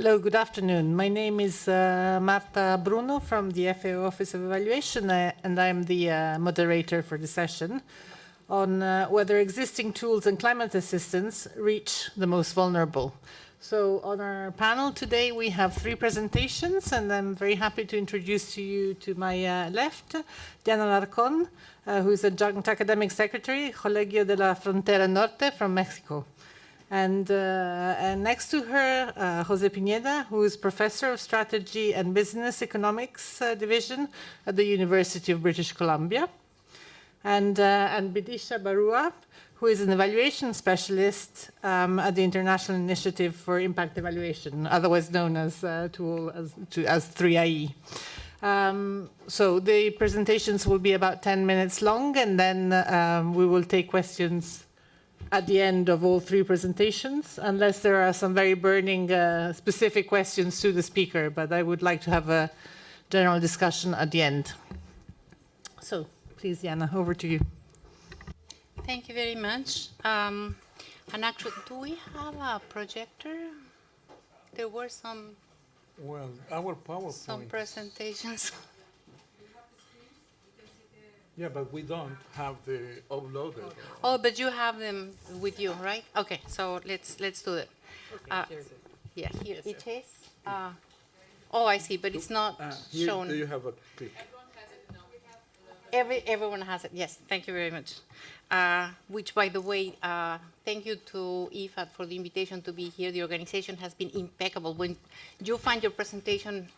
Hello, good afternoon. My name is Marta Bruno from the FAO Office of Evaluation, and I'm the moderator for the session on whether existing tools and climate assistance reach the most vulnerable. So on our panel today, we have 3 presentations, and I'm very happy to introduce to you to my left, Diana Alarcon, who is Adjunct Academic Secretary, Colegio de la Frontera Norte from Mexico. And next to her, Jose Pineda, who is Professor of Strategy and Business Economics Division at the University of British Columbia. And Bidisha Barooah, who is an evaluation specialist at the International Initiative for Impact Evaluation, otherwise known as 3IE. So the presentations will be about 10 minutes long, and then we will take questions at the end of all 3 presentations, unless there are some very burning specific questions to the speaker, but I would like to have a general discussion at the end. So please, Diana, over to you. Thank you very much. And actually, do we have a projector? There were some our PowerPoint. Some presentations. Yeah, but we don't have the uploaded. Oh, but you have them with you, right? Okay, so let's do it. Okay, yeah, here it is. Oh, I see, but it's not shown. Do you have a clip? Everyone has it. Yes, thank you very much. Which, by the way, thank you to IFAD for the invitation to be here. The organization has been impeccable. When you find your presentation,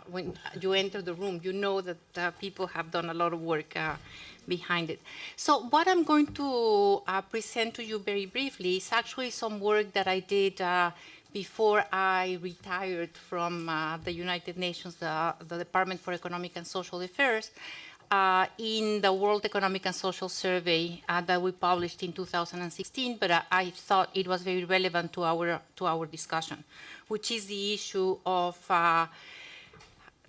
when you enter the room, you know that people have done a lot of work behind it. So what I'm going to present to you very briefly is actually some work that I did before I retired from the United Nations, the Department for Economic and Social Affairs, in the World Economic and Social Survey that we published in 2016, but I thought it was very relevant to our discussion, which is the issue of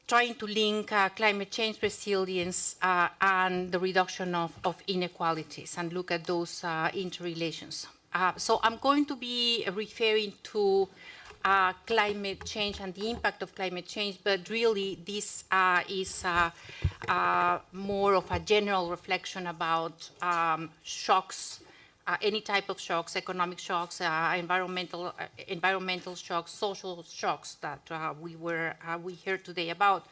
trying to link climate change resilience and the reduction of inequalities and look at those interrelations. So I'm going to be referring to climate change and the impact of climate change, but really this is more of a general reflection about shocks, any type of shocks, economic shocks, environmental shocks, social shocks that we heard today about,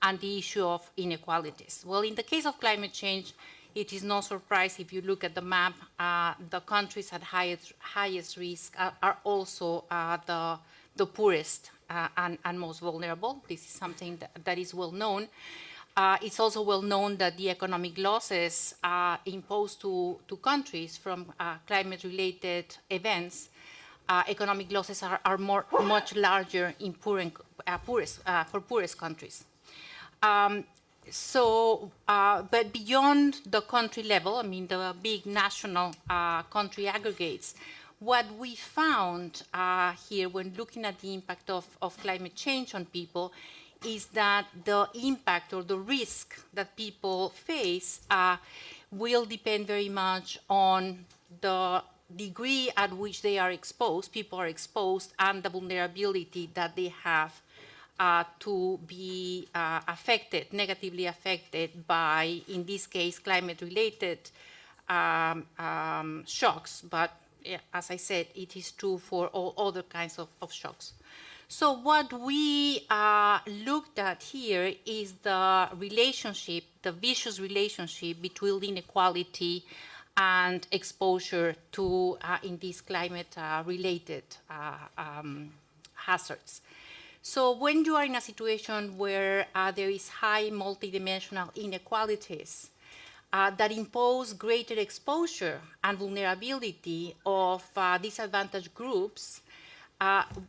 and the issue of inequalities. Well, in the case of climate change, it is no surprise if you look at the map, the countries at highest risk are also the poorest and most vulnerable. This is something that is well known. It's also well known that the economic losses imposed to countries from climate-related events, economic losses are much larger in for poorest countries. But beyond the country level, I mean the big national country aggregates, what we found here when looking at the impact of climate change on people is that the impact or the risk that people face will depend very much on the degree at which they are exposed, people are exposed, and the vulnerability that they have to be negatively affected by, in this case, climate-related shocks. But as I said, it is true for all other kinds of shocks. So what we looked at here is the relationship, the vicious relationship between inequality and exposure to, in these climate-related hazards. So when you are in a situation where there is high multidimensional inequalities that impose greater exposure and vulnerability of disadvantaged groups,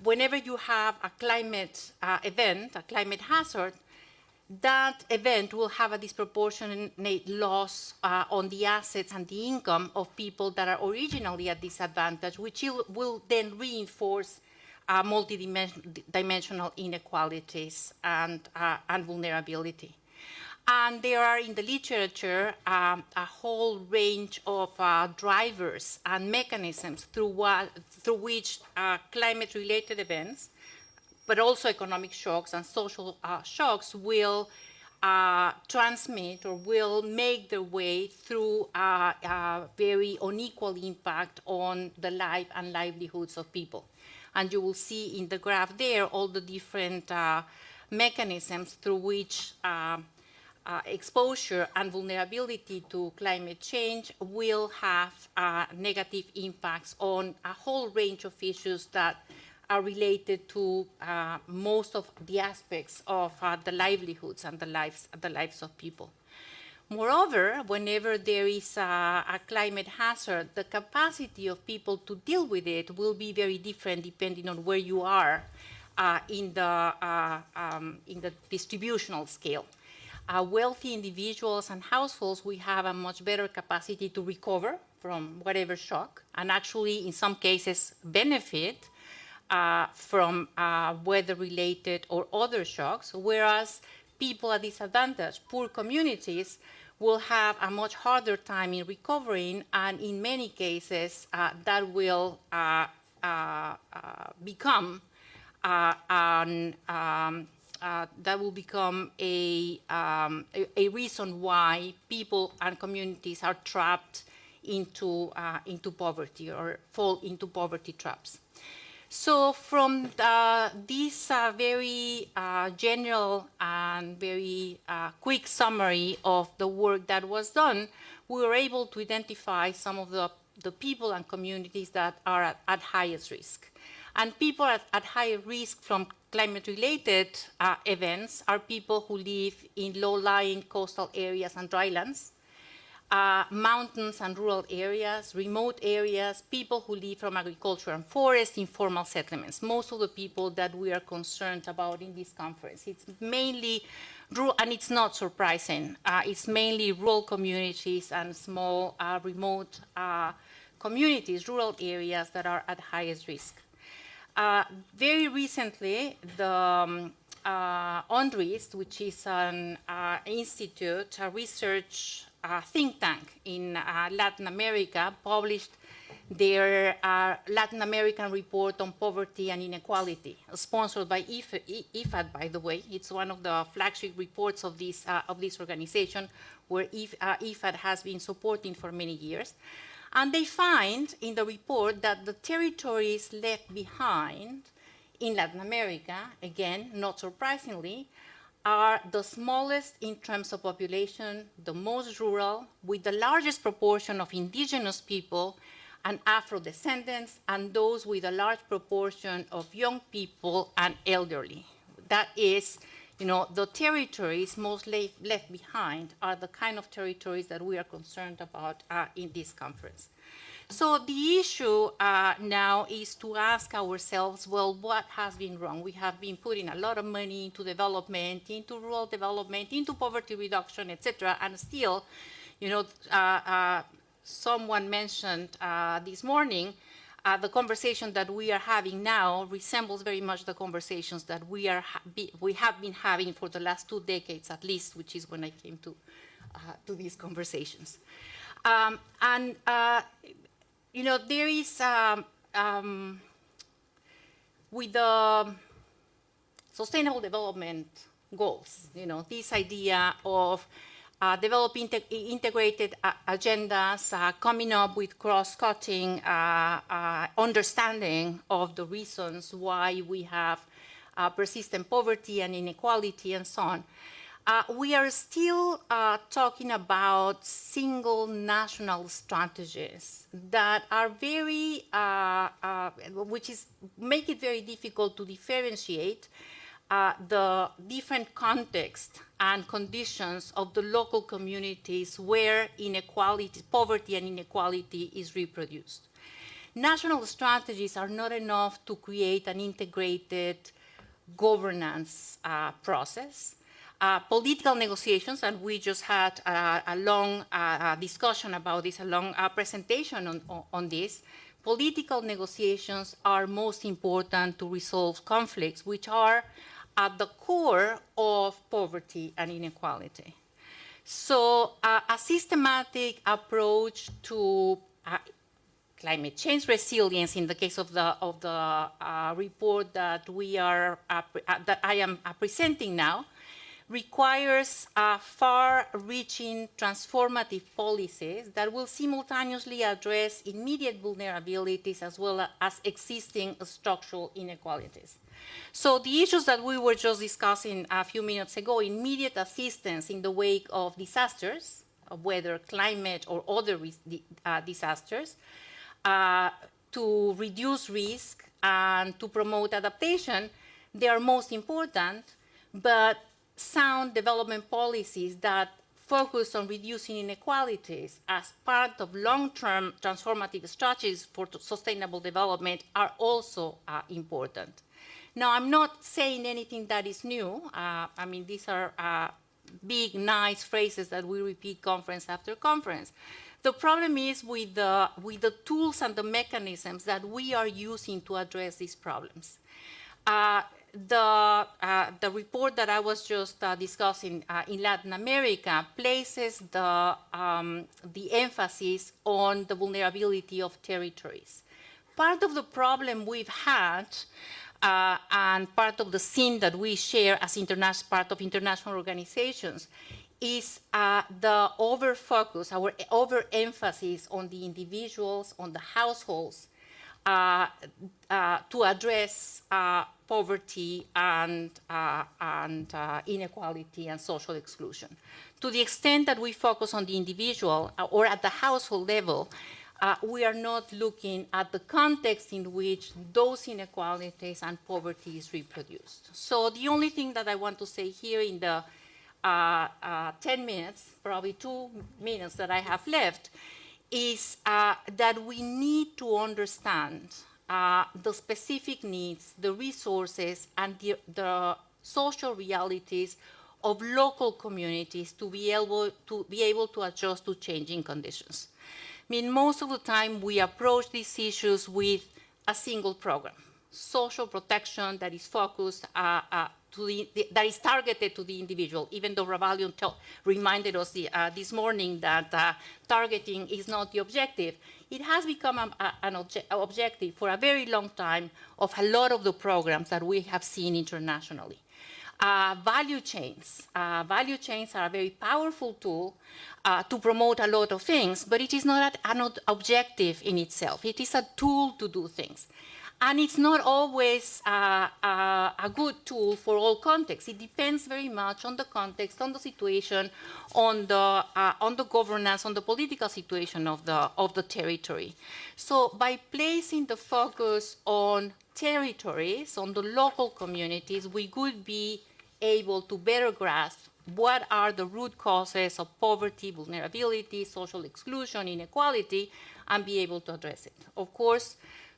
whenever you have a climate event, a climate hazard, that event will have a disproportionate loss on the assets and the income of people that are originally at disadvantage, which will then reinforce multidimensional inequalities and vulnerability. And there are in the literature a whole range of drivers and mechanisms through which climate-related events, but also economic shocks and social shocks will transmit or will make their way through a very unequal impact on the life and livelihoods of people. And you will see in the graph there all the different mechanisms through which exposure and vulnerability to climate change will have negative impacts on a whole range of issues that are related to most of the aspects of the livelihoods and the lives of people. Moreover, whenever there is a climate hazard, the capacity of people to deal with it will be very different depending on where you are in the distributional scale. Wealthy individuals and households, we have a much better capacity to recover from whatever shock, and actually in some cases benefit from weather-related or other shocks, whereas people at disadvantage, poor communities, will have a much harder time in recovering, and in many cases that will become a reason why people and communities are trapped into poverty or fall into poverty traps. So from this very general and very quick summary of the work that was done, we were able to identify some of the people and communities that are at highest risk. And people at higher risk from climate-related events are people who live in low-lying coastal areas and drylands, mountains and rural areas, remote areas, people who live from agriculture and forest, informal settlements. Most of the people that we are concerned about in this conference. It's mainly rural, and it's not surprising. It's mainly rural communities and small remote communities, rural areas that are at highest risk. Very recently, the UNRIST, which is an institute, a research think tank in Latin America, published their Latin American report on poverty and inequality, sponsored by IFAD, by the way. It's one of the flagship reports of this organization, where IFAD has been supporting for many years. And they find in the report that the territories left behind in Latin America, again, not surprisingly, are the smallest in terms of population, the most rural, with the largest proportion of indigenous people and Afro-descendants, and those with a large proportion of young people and elderly. That is, the territories most left behind are the kind of territories that we are concerned about in this conference. So the issue now is to ask ourselves, well, what has been wrong? We have been putting a lot of money into development, into rural development, into poverty reduction, etc., and still, someone mentioned this morning, the conversation that we are having now resembles very much the conversations that we have been having for the last 2 decades at least, which is when I came to these conversations. There is, with the Sustainable Development Goals, this idea of developing integrated agendas, coming up with cross-cutting understanding of the reasons why we have persistent poverty and inequality and so on. We are still talking about single national strategies that are very, make it very difficult to differentiate the different context and conditions of the local communities where poverty and inequality is reproduced. National strategies are not enough to create an integrated governance process. Political negotiations, and we just had a long discussion about this, a long presentation on this. Political negotiations are most important to resolve conflicts, which are at the core of poverty and inequality. So a systematic approach to climate change resilience, in the case of the report that that I am presenting now, requires far-reaching transformative policies that will simultaneously address immediate vulnerabilities as well as existing structural inequalities. So the issues that we were just discussing a few minutes ago, immediate assistance in the wake of disasters, whether climate or other disasters, to reduce risk and to promote adaptation, they are most important, but sound development policies that focus on reducing inequalities as part of long-term transformative strategies for sustainable development are also important. Now, I'm not saying anything that is new. I mean, these are big, nice phrases that we repeat conference after conference. The problem is with the tools and the mechanisms that we are using to address these problems. The report that I was just discussing in Latin America places the emphasis on the vulnerability of territories. Part of the problem we've had and part of the sin that we share as part of international organizations is the over-focus, our over-emphasis on the individuals, on the households, to address poverty and inequality and social exclusion. To the extent that we focus on the individual or at the household level, we are not looking at the context in which those inequalities and poverty is reproduced. So the only thing that I want to say here in the 10 minutes, probably 2 minutes that I have left, is that we need to understand the specific needs, the resources, and the social realities of local communities to be able to adjust to changing conditions. I mean, most of the time we approach these issues with a single program, social protection that is focused that is targeted to the individual, even though Ravalion reminded us this morning that targeting is not the objective. It has become an objective for a very long time of a lot of the programs that we have seen internationally. Value chains are a very powerful tool to promote a lot of things, but it is not an objective in itself. It is a tool to do things. And it's not always a good tool for all contexts. It depends very much on the context, on the situation, on the governance, on the political situation of the territory. So by placing the focus on territories, on the local communities, we could be able to better grasp what are the root causes of poverty, vulnerability, social exclusion, inequality, and be able to address it. Of course,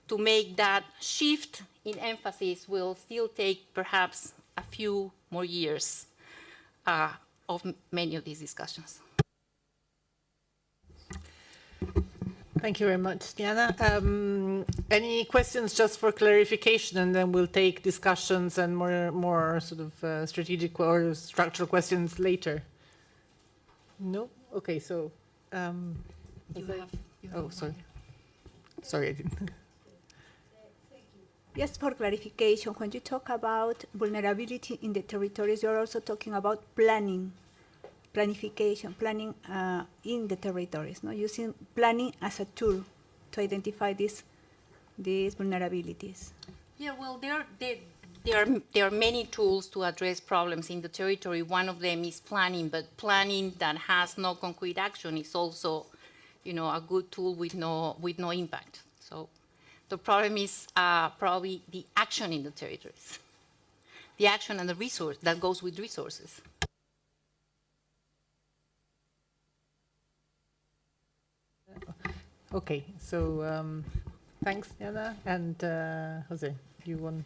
to make that shift in emphasis will still take perhaps a few more years of many of these discussions. Thank you very much, Diana. Any questions just for clarification, and then we'll take discussions and more sort of strategic or structural questions later? No? Okay, so... sorry. Sorry, I didn't... Just for clarification, when you talk about vulnerability in the territories, you're also talking about planning, planification, planning in the territories, no? Using planning as a tool to identify these vulnerabilities. Yeah, well, there are many tools to address problems in the territory. One of them is planning, but planning that has no concrete action is also, a good tool with no impact. So the problem is probably the action in the territories, the action and the resource that goes with resources. Okay, so thanks, Diana. And Jose, you want...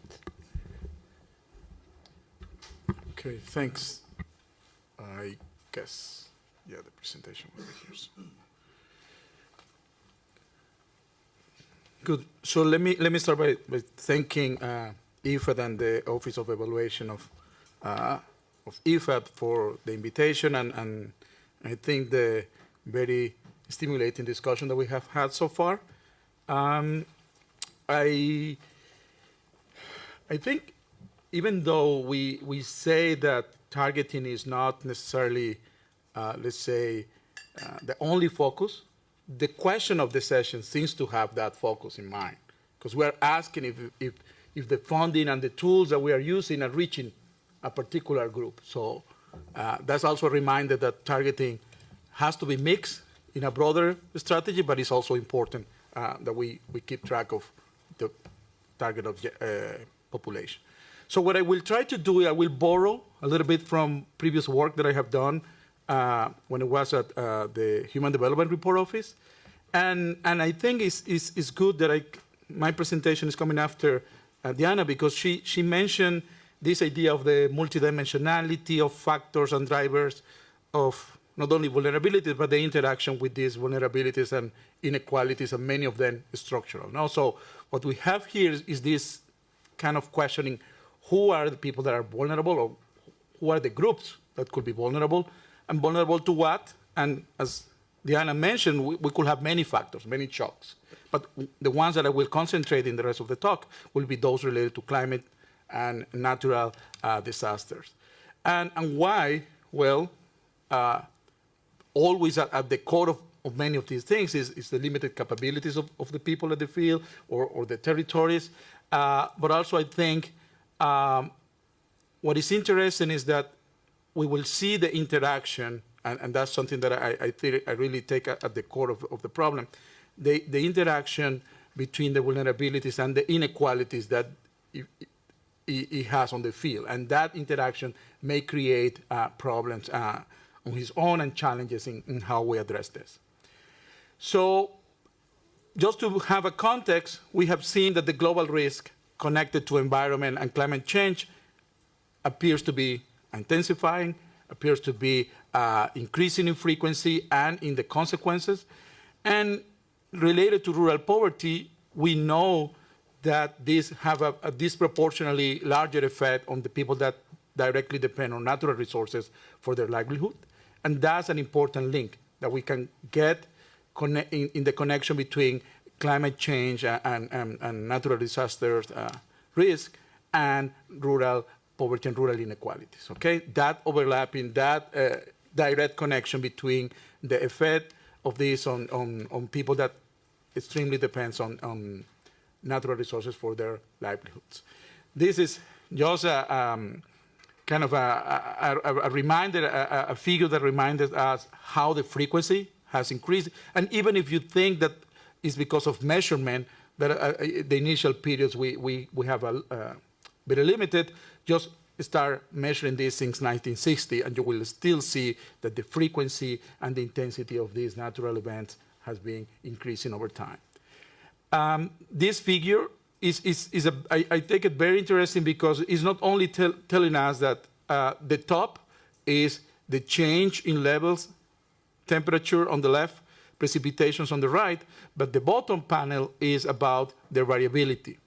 Okay, thanks. I guess, the presentation will be here soon. Good. So let me start by thanking IFAD and the Office of Evaluation of IFAD for the invitation and I think the very stimulating discussion that we have had so far. I think even though we say that targeting is not necessarily, let's say, the only focus, the question of the session seems to have that focus in mind, because we're asking if the funding and the tools that we are using are reaching a particular group. So that's also a reminder that targeting has to be mixed in a broader strategy, but it's also important that we keep track of the target population. So what I will try to do, I will borrow a little bit from previous work that I have done when I was at the Human Development Report Office. And I think it's good that my presentation is coming after Diana, because she mentioned this idea of the multidimensionality of factors and drivers of not only vulnerabilities, but the interaction with these vulnerabilities and inequalities, and many of them structural. Now, so what we have here is this kind of questioning: who are the people that are vulnerable, or who are the groups that could be vulnerable, and vulnerable to what? And as Diana mentioned, we could have many factors, many shocks. But the ones that I will concentrate in the rest of the talk will be those related to climate and natural disasters. And why? Well, always at the core of many of these things is the limited capabilities of the people at the field or the territories. But also, I think what is interesting is that we will see the interaction, and that's something that I think I really take at the core of the problem, the interaction between the vulnerabilities and the inequalities that it has on the field. And that interaction may create problems on his own and challenges in how we address this. So just to have a context, we have seen that the global risk connected to environment and climate change appears to be intensifying, appears to be increasing in frequency and in the consequences. And related to rural poverty, we know that these have a disproportionately larger effect on the people that directly depend on natural resources for their livelihood. And that's an important link that we can get in the connection between climate change and natural disasters risk and rural poverty and rural inequalities, okay? That overlapping, that direct connection between the effect of this on people that extremely depends on natural resources for their livelihoods. This is just kind of a reminder, a figure that reminded us how the frequency has increased. And even if you think that it's because of measurement, that the initial periods we have very limited, just start measuring this since 1960, and you will still see that the frequency and the intensity of these natural events has been increasing over time. This figure I take it very interesting because it's not only telling us that the top is the change in levels, temperature on the left, precipitations on the right, but the bottom panel is about the variability.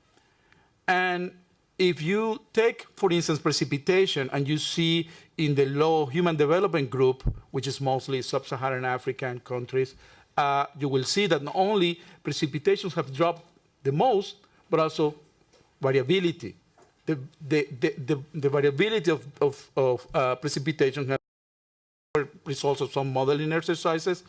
And if you take, for instance, precipitation, and you see in the low human development group, which is mostly sub-Saharan African countries, you will see that not only precipitations have dropped the most, but also variability. The variability of precipitation has results of some modeling exercises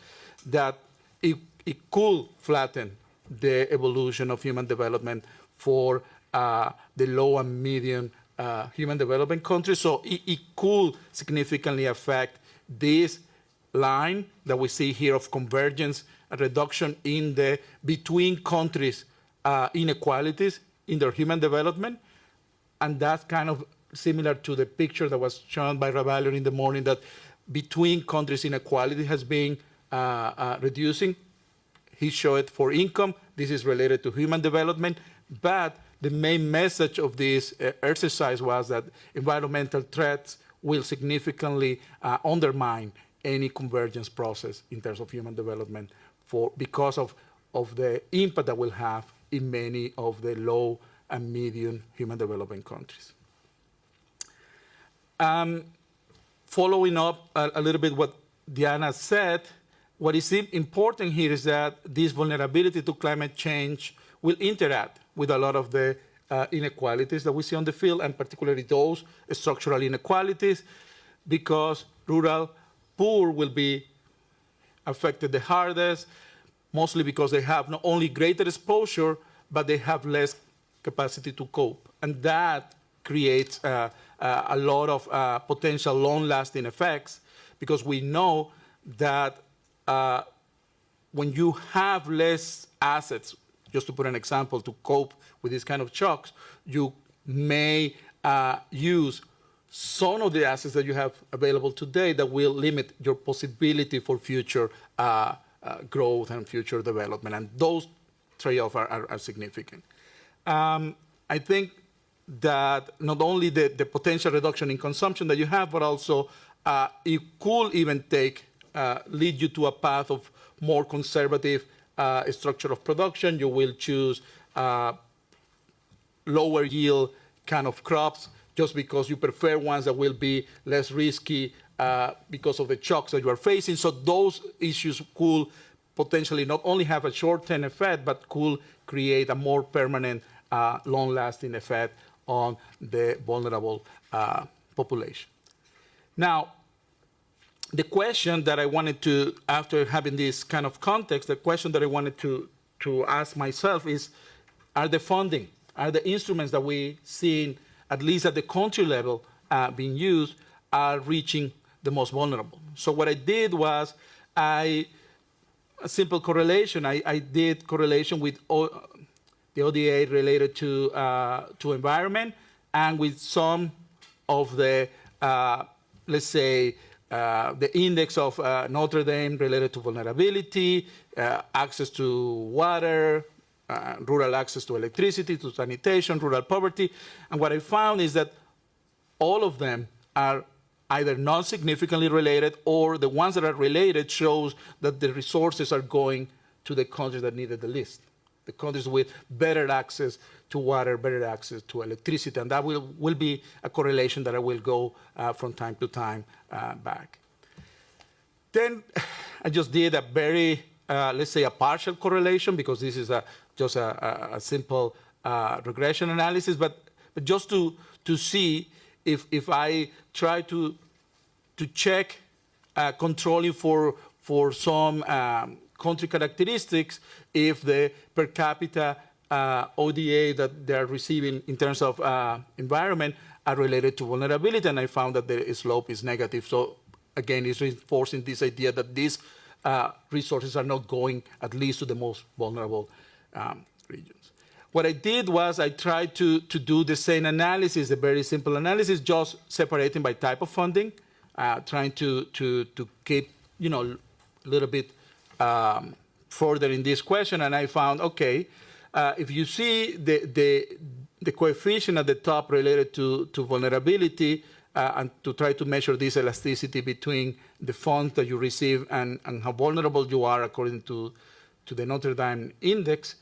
that it could flatten the evolution of human development for the low and medium human development countries. So it could significantly affect this line that we see here of convergence, a reduction in the between countries inequalities in their human development. And that's kind of similar to the picture that was shown by Ravallion in the morning, that between countries inequality has been reducing. He showed it for income. This is related to human development. But the main message of this exercise was that environmental threats will significantly undermine any convergence process in terms of human development because of the impact that will have in many of the low and medium human development countries. Following up a little bit what Diana said, what is important here is that this vulnerability to climate change will interact with a lot of the inequalities that we see on the field, and particularly those structural inequalities, because rural poor will be affected the hardest, mostly because they have not only greater exposure, but they have less capacity to cope. And that creates a lot of potential long-lasting effects, because we know that when you have less assets, just to put an example, to cope with these kind of shocks, you may use some of the assets that you have available today that will limit your possibility for future growth and future development. And those trade-offs are significant. I think that not only the potential reduction in consumption that you have, but also it could even lead you to a path of more conservative structure of production. You will choose lower yield kind of crops just because you prefer ones that will be less risky because of the shocks that you are facing. So those issues could potentially not only have a short-term effect, but could create a more permanent, long-lasting effect on the vulnerable population. Now, the question that I wanted to, after having this kind of context, the question that I wanted to ask myself is, are the instruments that we see, at least at the country level, being used, are reaching the most vulnerable? So what I did was, a simple correlation. I did correlation with the ODA related to environment, and with some of the, let's say, the index of Notre Dame related to vulnerability, access to water, rural access to electricity, to sanitation, rural poverty. And what I found is that all of them are either not significantly related, or the ones that are related shows that the resources are going to the countries that need it the least, the countries with better access to water, better access to electricity. And that will be a correlation that I will go from time to time back. Then I just did a very, let's say, a partial correlation, because this is just a simple regression analysis, but just to see if I try to check controlling for some country characteristics, if the per capita ODA that they're receiving in terms of environment are related to vulnerability, and I found that the slope is negative. So again, it's reinforcing this idea that these resources are not going at least to the most vulnerable regions. What I did was I tried to do the same analysis, a very simple analysis, just separating by type of funding, trying to keep, a little bit further in this question, and I found, okay, if you see the coefficient at the top related to vulnerability, and to try to measure this elasticity between the funds that you receive and how vulnerable you are according to the Notre Dame index,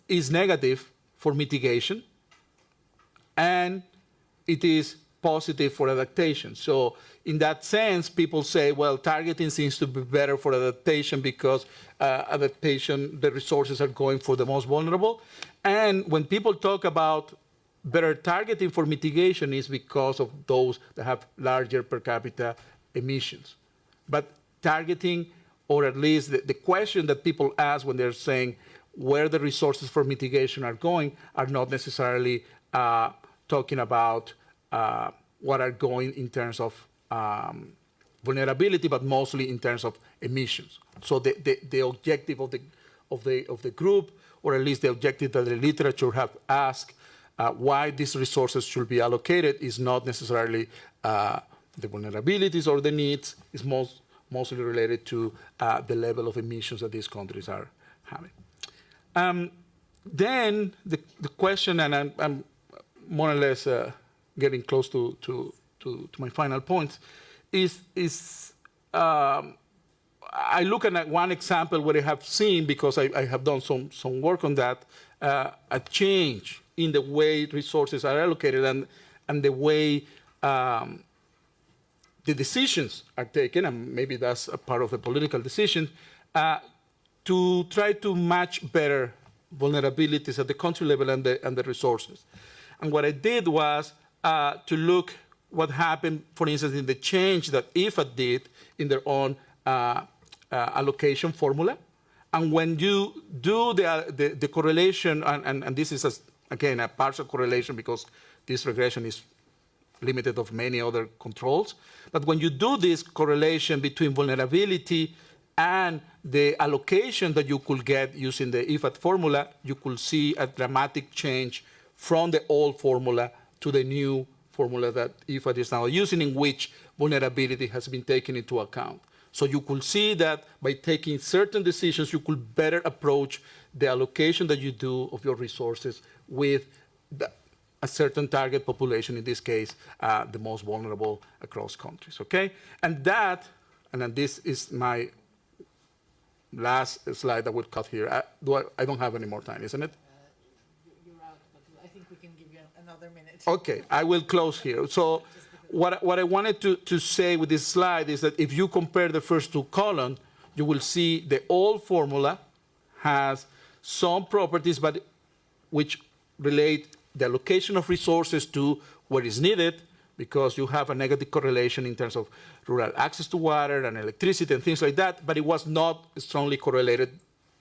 is negative for mitigation, and it is positive for adaptation. So in that sense, people say, well, targeting seems to be better for adaptation because adaptation, the resources are going for the most vulnerable. And when people talk about better targeting for mitigation, is because of those that have larger per capita emissions. But targeting, or at least the question that people ask when they're saying where the resources for mitigation are going, are not necessarily talking about what are going in terms of vulnerability, but mostly in terms of emissions. So the objective of the group, or at least the objective that the literature have asked, why these resources should be allocated, is not necessarily the vulnerabilities or the needs. It's mostly related to the level of emissions that these countries are having. Then the question, and I'm more or less getting close to my final point, is I look at one example where I have seen, because I have done some work on that, a change in the way resources are allocated, and the way the decisions are taken, and maybe that's a part of the political decision, to try to match better vulnerabilities at the country level and the resources. And what I did was to look what happened, for instance, in the change that IFAD did in their own allocation formula. And when you do the correlation, and this is, again, a partial correlation because this regression is limited of many other controls. But when you do this correlation between vulnerability and the allocation that you could get using the IFAD formula, you could see a dramatic change from the old formula to the new formula that IFAD is now using, in which vulnerability has been taken into account. So you could see that by taking certain decisions, you could better approach the allocation that you do of your resources with a certain target population, in this case, the most vulnerable across countries, okay? And then this is my last slide I would cut here. I don't have any more time, isn't it? You're out, but I think we can give you another minute. Okay, I will close here. So what I wanted to say with this slide is that if you compare the first two columns, you will see the old formula has some properties but which relate the allocation of resources to where is needed, because you have a negative correlation in terms of rural access to water and electricity and things like that, but it was not strongly correlated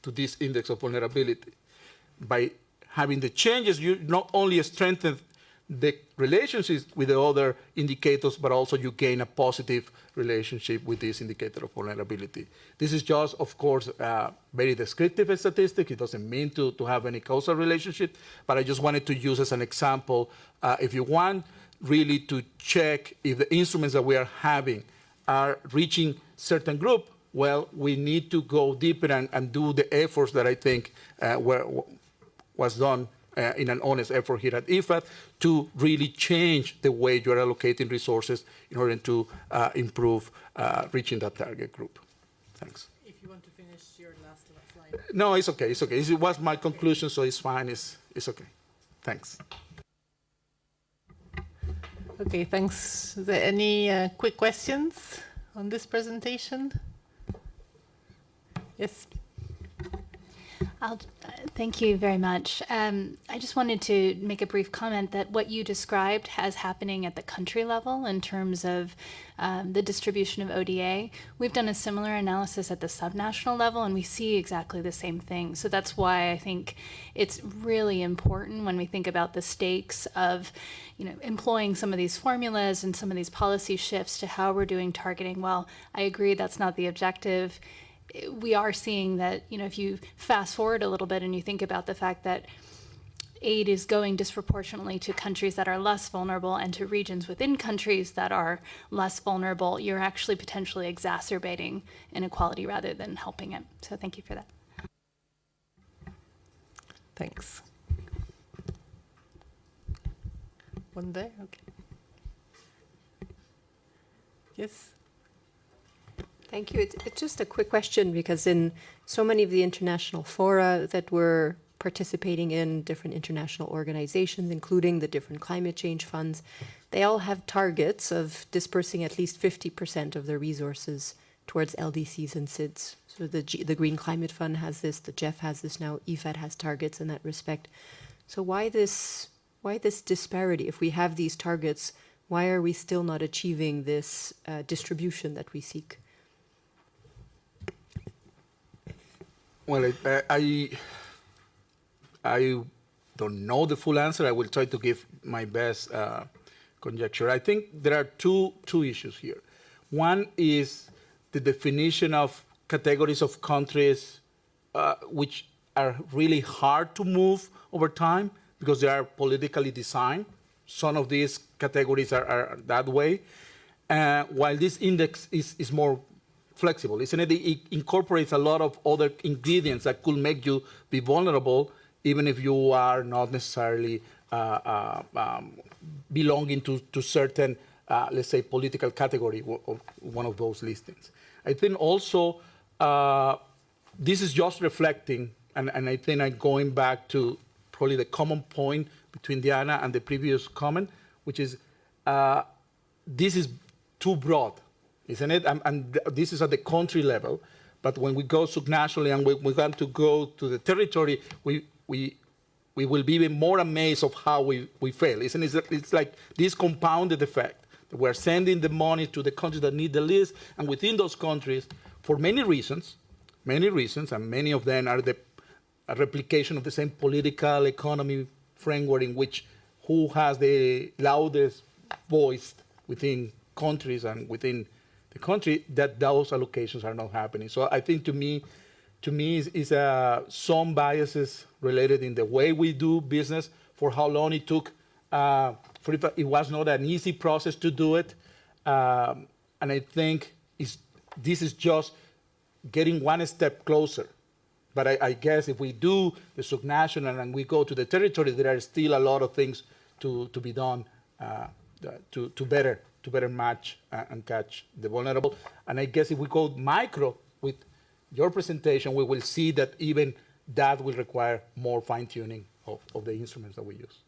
to this index of vulnerability. By having the changes, you not only strengthen the relationships with the other indicators, but also you gain a positive relationship with this indicator of vulnerability. This is just, of course, very descriptive statistic. It doesn't mean to have any causal relationship, but I just wanted to use as an example. If you want really to check if the instruments that we are having are reaching certain group, well, we need to go deeper and do the efforts that I think was done in an honest effort here at IFAD to really change the way you're allocating resources in order to improve reaching that target group. Thanks. If you want to finish your last slide. No, it's okay. It's okay. It was my conclusion, so it's fine. It's okay. Thanks. Okay, thanks. Is there any quick questions on this presentation? Yes. Thank you very much. I just wanted to make a brief comment that what you described as happening at the country level in terms of the distribution of ODA, we've done a similar analysis at the subnational level, and we see exactly the same thing. So that's why I think it's really important when we think about the stakes of, employing some of these formulas and some of these policy shifts to how we're doing targeting. Well, I agree that's not the objective. We are seeing that, if you fast forward a little bit and you think about the fact that aid is going disproportionately to countries that are less vulnerable and to regions within countries that are less vulnerable, you're actually potentially exacerbating inequality rather than helping it. So thank you for that. Thanks. One there? Okay. Yes? Thank you. It's just a quick question, because in so many of the international fora that we're participating in, different international organizations, including the different climate change funds, they all have targets of dispersing at least 50% of their resources towards LDCs and SIDS. So the Green Climate Fund has this, the GEF has this now, IFAD has targets in that respect. So why this disparity? If we have these targets, why are we still not achieving this distribution that we seek? Well, I don't know the full answer. I will try to give my best conjecture. I think there are two issues here. One is the definition of categories of countries which are really hard to move over time because they are politically designed. Some of these categories are that way, while this index is more flexible, isn't it? It incorporates a lot of other ingredients that could make you be vulnerable, even if you are not necessarily belonging to certain, let's say, political category of one of those listings. I think also this is just reflecting, and I think I'm going back to probably the common point between Diana and the previous comment, which is this is too broad, isn't it? This is at the country level, but when we go subnationally and we want to go to the territory, we will be even more amazed of how we fail, isn't it? It's like this compounded effect. We're sending the money to the countries that need the least, and within those countries, for many reasons, and many of them are a replication of the same political economy framework in which who has the loudest voice within countries and within the country, that those allocations are not happening. So I think to me is some biases related in the way we do business, for how long it took. It was not an easy process to do it. And I think this is just getting one step closer. But I guess if we do the subnational and we go to the territory, there are still a lot of things to be done to better match and catch the vulnerable. And I guess if we go micro with your presentation, we will see that even that will require more fine-tuning of the instruments that we use.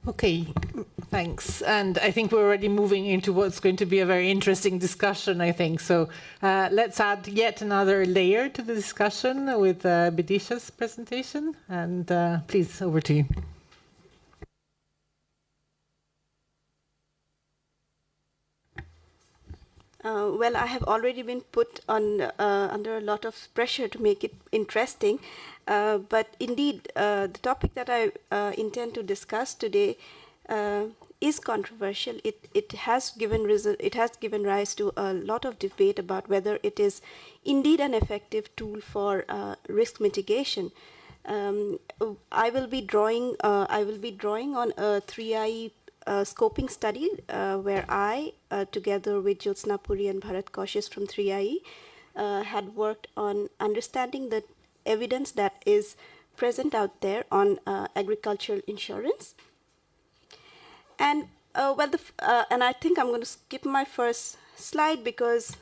Okay, thanks. And I think we're already moving into what's going to be a very interesting discussion, I think. So let's add yet another layer to the discussion with Bidisha's presentation. And please, over to you. Well, I have already been put on under a lot of pressure to make it interesting, but indeed, the topic that I intend to discuss today is controversial. It has given rise to a lot of debate about whether it is indeed an effective tool for risk mitigation. I will be drawing on a 3IE scoping study where I, together with Jyotsna Puri and Bharat Kaushis from 3IE, had worked on understanding the evidence that is present out there on agricultural insurance. And and I think I'm going to skip my first slide because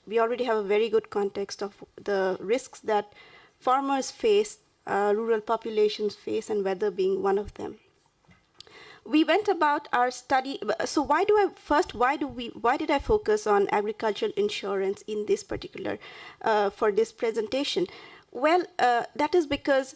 we already have a very good context of the risks that farmers face, rural populations face, and weather being one of them. We went about our study. So why did I focus on agricultural insurance in this particular, for this presentation? Well, that is because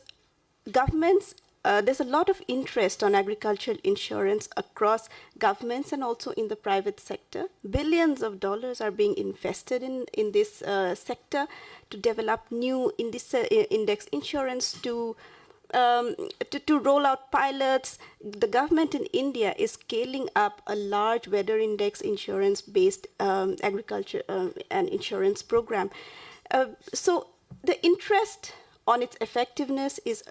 governments, there's a lot of interest on agricultural insurance across governments and also in the private sector. Billions of dollars are being invested in this sector to develop new index insurance, to roll out pilots. The government in India is scaling up a large weather index insurance-based agriculture and insurance program. So the interest on its effectiveness is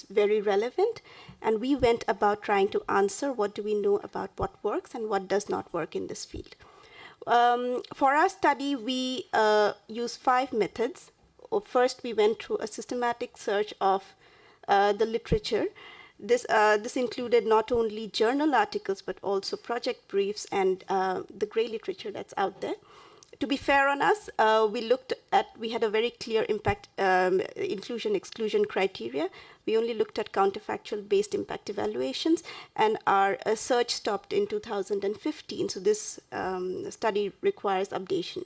very relevant, and we went about trying to answer what do we know about what works and what does not work in this field. For our study, we used 5 methods. First, we went through a systematic search of the literature. This included not only journal articles, but also project briefs and the gray literature that's out there. To be fair on us, we had a very clear impact inclusion-exclusion criteria. We only looked at counterfactual-based impact evaluations, and our search stopped in 2015, so this study requires updation.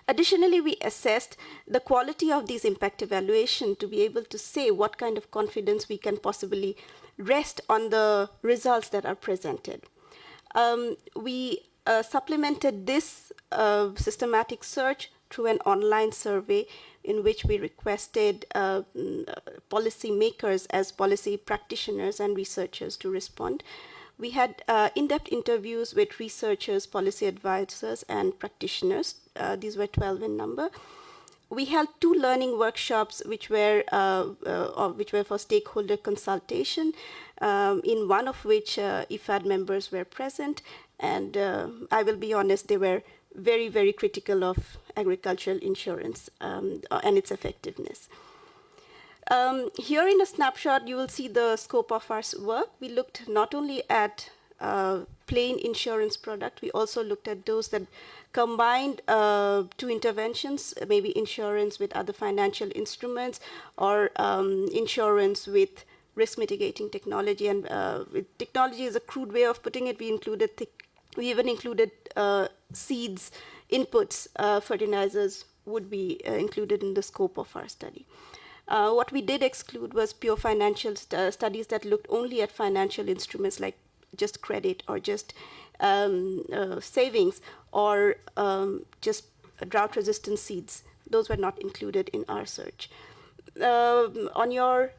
Additionally, we assessed the quality of these impact evaluation to be able to say what kind of confidence we can possibly rest on the results that are presented. We supplemented this systematic search through an online survey in which we requested policy makers as policy practitioners and researchers to respond. We had in-depth interviews with researchers, policy advisors, and practitioners. These were 12 in number. We held 2 learning workshops, which were for stakeholder consultation, in one of which IFAD members were present. And I will be honest, they were very, very critical of agricultural insurance and its effectiveness. Here in a snapshot, you will see the scope of our work. We looked not only at plain insurance product, we also looked at those that combined 2 interventions, maybe insurance with other financial instruments or insurance with risk mitigating technology. And technology is a crude way of putting it. We even included seeds, inputs, fertilizers would be included in the scope of our study. What we did exclude was pure financial studies that looked only at financial instruments like just credit or just savings or just drought-resistant seeds. Those were not included in our search. On your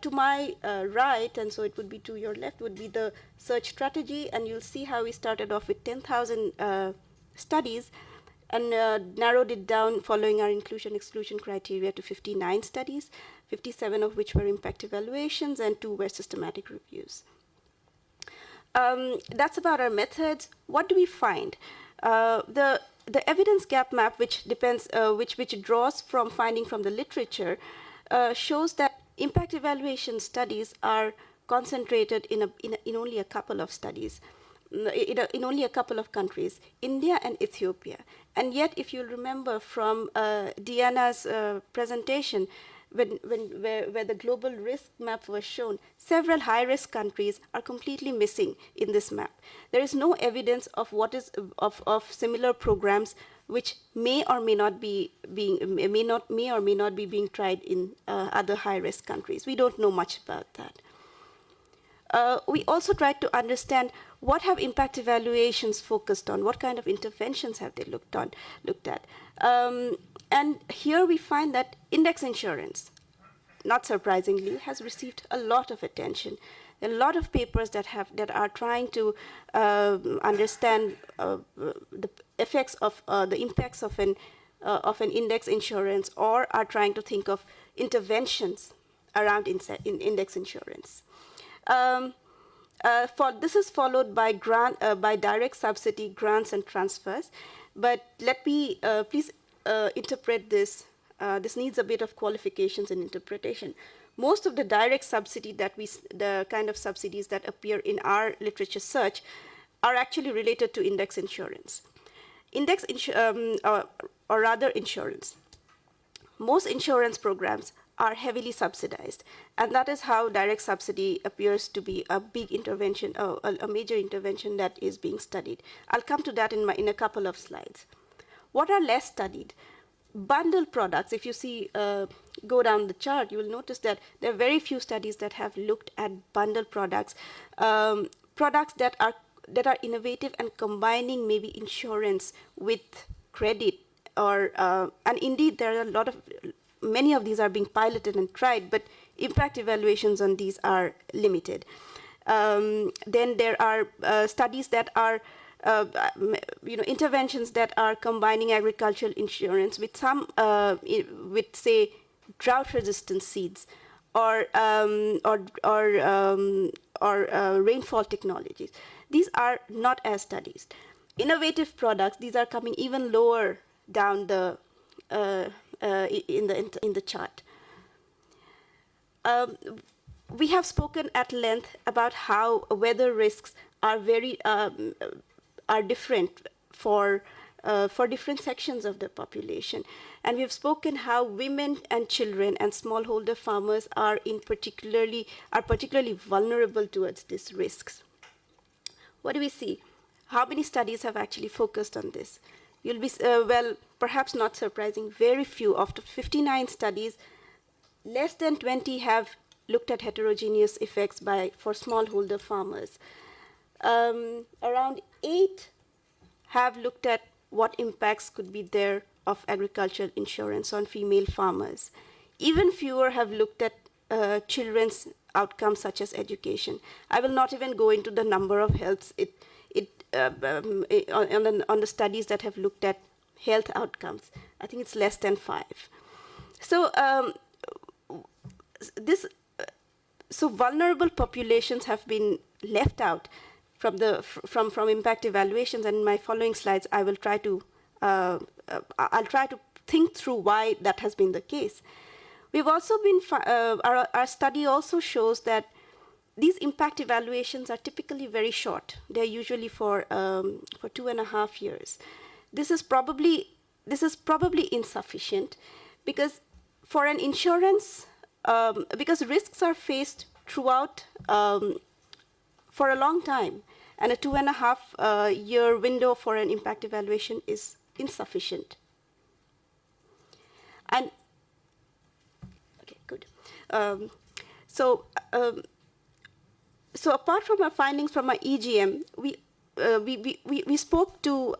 to my right, and so it would be to your left, would be the search strategy, and you'll see how we started off with 10,000 studies and narrowed it down following our inclusion-exclusion criteria to 59 studies, 57 of which were impact evaluations, and 2 were systematic reviews. That's about our methods. What do we find? The evidence gap map, which depends, which draws from finding from the literature, shows that impact evaluation studies are concentrated in only a couple of studies, in only a couple of countries, India and Ethiopia. And yet, if you remember from Diana's presentation, where the global risk map was shown, several high-risk countries are completely missing in this map. There is no evidence of of similar programs which may or may not be being tried in other high-risk countries. We don't know much about that. We also tried to understand what have impact evaluations focused on, what kind of interventions have they looked at. And here we find that index insurance, not surprisingly, has received a lot of attention. There are a lot of papers that are trying to understand the effects of the impacts of an index insurance, or are trying to think of interventions around index insurance. This is followed by by direct subsidy grants and transfers. But let me please interpret this. This needs a bit of qualifications and interpretation. Most of the direct subsidy the kind of subsidies that appear in our literature search are actually related to index insurance. Or rather insurance. Most insurance programs are heavily subsidized, and that is how direct subsidy appears to be a big intervention, a major intervention that is being studied. I'll come to that in a couple of slides. What are less studied? Bundled products. If you see, go down the chart, you will notice that there are very few studies that have looked at bundled products, products that are innovative and combining maybe insurance with credit, or and indeed there are many of these are being piloted and tried, but impact evaluations on these are limited. Then there are studies that are interventions that are combining agricultural insurance with some, with say, drought-resistant seeds, or rainfall technologies. These are not as studied. Innovative products, these are coming even lower down the in the chart. We have spoken at length about how weather risks are different for different sections of the population, and we have spoken how women and children and smallholder farmers are particularly vulnerable towards these risks. What do we see? How many studies have actually focused on this? You'll be well, perhaps not surprising. Very few. Of the 59 studies, less than 20 have looked at heterogeneous effects for smallholder farmers. Around 8 have looked at what impacts could be there of agricultural insurance on female farmers. Even fewer have looked at children's outcomes such as education. I will not even go into the number of healths on the studies that have looked at health outcomes. I think it's less than 5. So so vulnerable populations have been left out from impact evaluations, and in my following slides, I will try to I'll try to think through why that has been the case. We've also been our study also shows that these impact evaluations are typically very short. They're usually for 2.5 years. This is probably insufficient, because for an insurance, because risks are faced throughout for a long time, and a 2.5 year window for an impact evaluation is insufficient. And okay, good. So apart from our findings from our EGM, we spoke to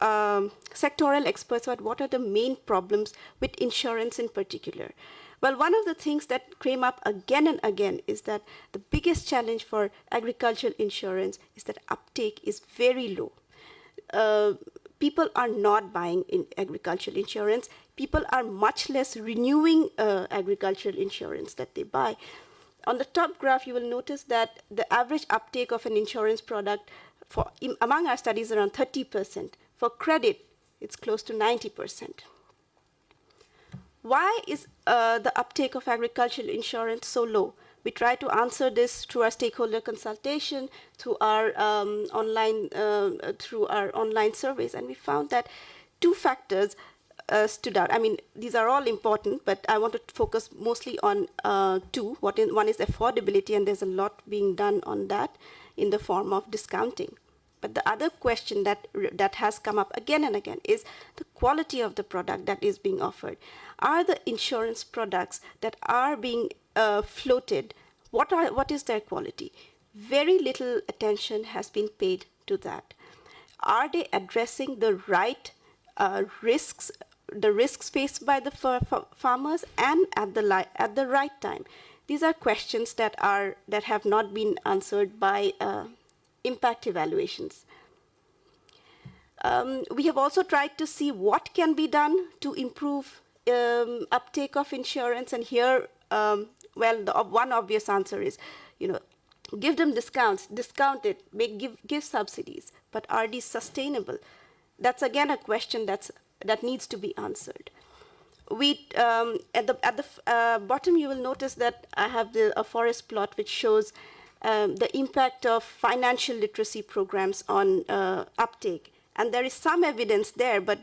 sectoral experts about what are the main problems with insurance in particular. Well, one of the things that came up again and again is that the biggest challenge for agricultural insurance is that uptake is very low. People are not buying in agricultural insurance. People are much less renewing agricultural insurance that they buy. On the top graph, you will notice that the average uptake of an insurance product among our studies is around 30%. For credit, it's close to 90%. Why is the uptake of agricultural insurance so low? We try to answer this through our stakeholder consultation, through our online surveys, and we found that two factors stood out. I mean, these are all important, but I want to focus mostly on two. One is affordability, and there's a lot being done on that in the form of discounting. But the other question that has come up again and again is the quality of the product that is being offered. Are the insurance products that are being floated, what is their quality? Very little attention has been paid to that. Are they addressing the right risks faced by the farmers and at the right time? These are questions that have not been answered by impact evaluations. We have also tried to see what can be done to improve uptake of insurance, and here, one obvious answer is, give them discounts, discount it, give subsidies, but are these sustainable? That's again a question that needs to be answered. At the bottom, you will notice that I have a forest plot which shows the impact of financial literacy programs on uptake, and there is some evidence there, but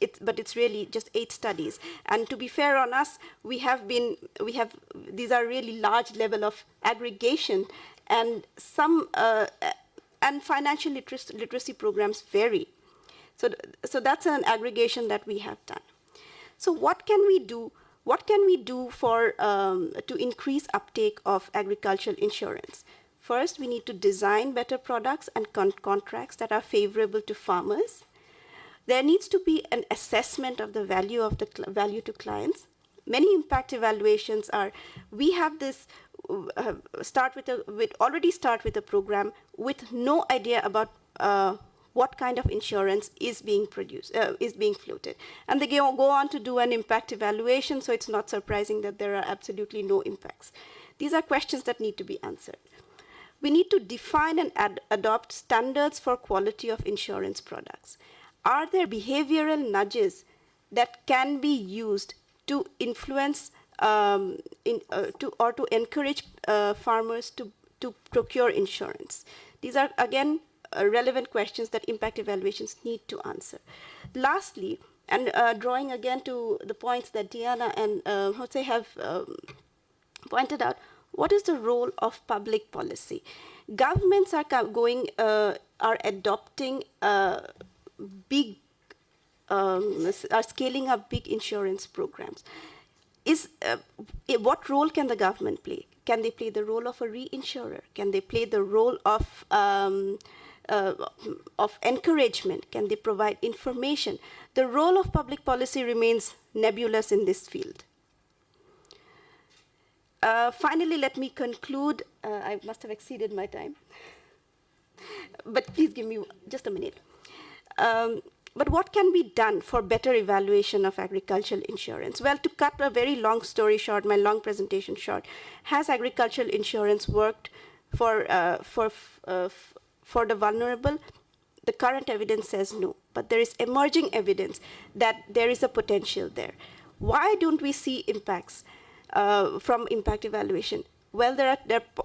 it's really just 8 studies. And to be fair on us, these are really large level of aggregation, and some and financial literacy programs vary. So that's an aggregation that we have done. So what can we do? What can we do to increase uptake of agricultural insurance? First, we need to design better products and contracts that are favorable to farmers. There needs to be an assessment of the value value to clients. Many impact evaluations we have this already start with a program with no idea about what kind of insurance is being floated. And they go on to do an impact evaluation, so it's not surprising that there are absolutely no impacts. These are questions that need to be answered. We need to define and adopt standards for quality of insurance products. Are there behavioral nudges that can be used to influence or to encourage farmers to procure insurance? These are, again, relevant questions that impact evaluations need to answer. Lastly, and drawing again to the points that Diana and Jose have pointed out, what is the role of public policy? Governments are adopting are scaling up big insurance programs. What role can the government play? Can they play the role of a reinsurer? Can they play the role of encouragement? Can they provide information? The role of public policy remains nebulous in this field. Finally, let me conclude. I must have exceeded my time, but please give me just a minute. But what can be done for better evaluation of agricultural insurance? Well, to cut a very long story short, my long presentation short, has agricultural insurance worked for the vulnerable? The current evidence says no, but there is emerging evidence that there is a potential there. Why don't we see impacts from impact evaluation? Well, there are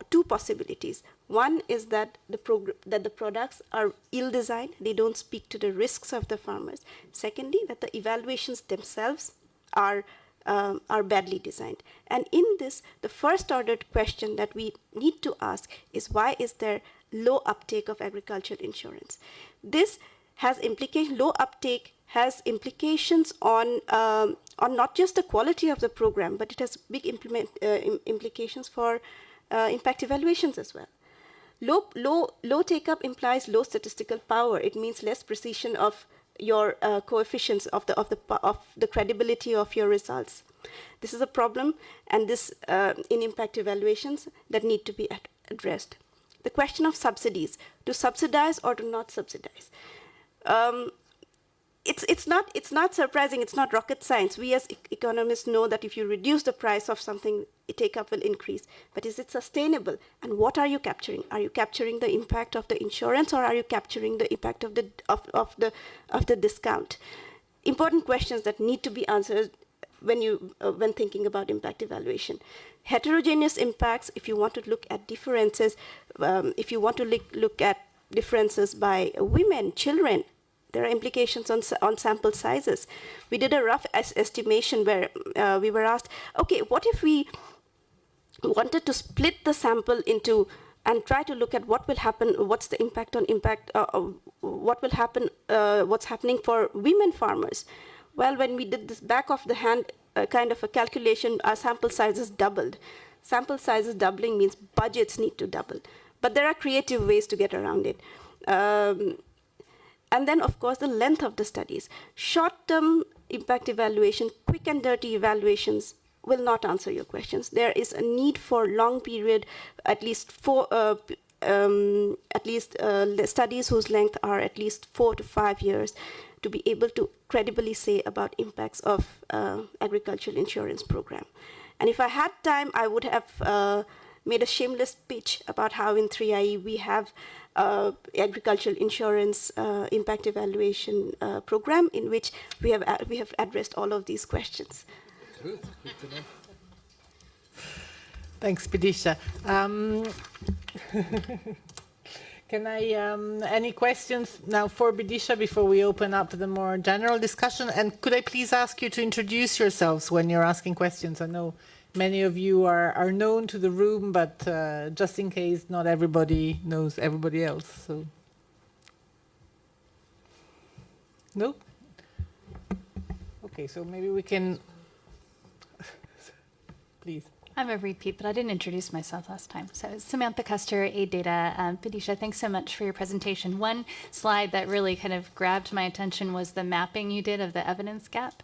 two possibilities. One is that the products are ill-designed. They don't speak to the risks of the farmers. Secondly, that the evaluations themselves are are badly designed. And in this, the first ordered question that we need to ask is, why is there low uptake of agricultural insurance? This has low uptake has implications on not just the quality of the program, but it has big implications for impact evaluations as well. Low take-up implies low statistical power. It means less precision of your coefficients of the credibility of your results. This is a problem, and this in impact evaluations that need to be addressed. The question of subsidies, to subsidize or to not subsidize. It's not surprising. It's not rocket science. We as economists know that if you reduce the price of something, take-up will increase. But is it sustainable? And what are you capturing? Are you capturing the impact of the insurance, or are you capturing the impact of the discount? Important questions that need to be answered when thinking about impact evaluation. Heterogeneous impacts. If you want to look at differences, if you want to look at differences by women, children, there are implications on sample sizes. We did a rough estimation where we were asked, okay, what if we wanted to split the sample into and try to look at what will happen, what's the impact on impact, what will happen, what's happening for women farmers? Well, when we did this back of the hand kind of a calculation, our sample sizes doubled. Sample sizes doubling means budgets need to double. But there are creative ways to get around it. And then, of course, the length of the studies. Short-term impact evaluation, quick and dirty evaluations will not answer your questions. There is a need for long period, studies whose length are at least 4 to 5 years to be able to credibly say about impacts of agricultural insurance program. And if I had time, I would have made a shameless pitch about how in 3IE we have agricultural insurance impact evaluation program in which we have addressed all of these questions. Good to know. Thanks, Bidisha. Can I, any questions now for Bidisha before we open up the more general discussion? And could I please ask you to introduce yourselves when you're asking questions? I know many of you are known to the room, but just in case not everybody knows everybody else. So, no? Okay, so maybe we can, please. I'm a repeat, but I didn't introduce myself last time. So Samantha Custer, Aid Data. Bidisha, thanks so much for your presentation. One slide that really kind of grabbed my attention was the mapping you did of the evidence gap.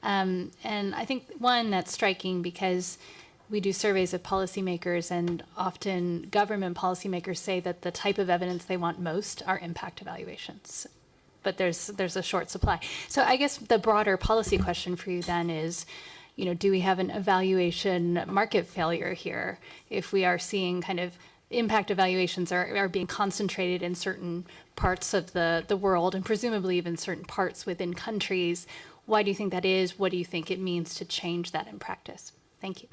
And I think, one, that's striking because we do surveys of policymakers, and often government policymakers say that the type of evidence they want most are impact evaluations. But there's a short supply. So I guess the broader policy question for you then is, do we have an evaluation market failure here if we are seeing kind of impact evaluations are being concentrated in certain parts of the world, and presumably even certain parts within countries? Why do you think that is? What do you think it means to change that in practice? Thank you.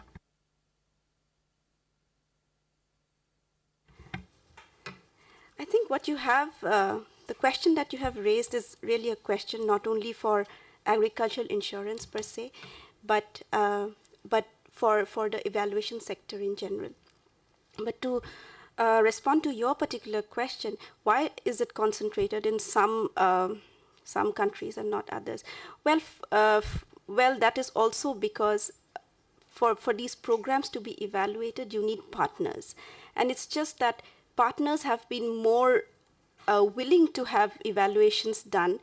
I think what you have, the question that you have raised is really a question not only for agricultural insurance per se, but for the evaluation sector in general. But to respond to your particular question, why is it concentrated in some countries and not others? Well, that is also because for these programs to be evaluated, you need partners. And it's just that partners have been more willing to have evaluations done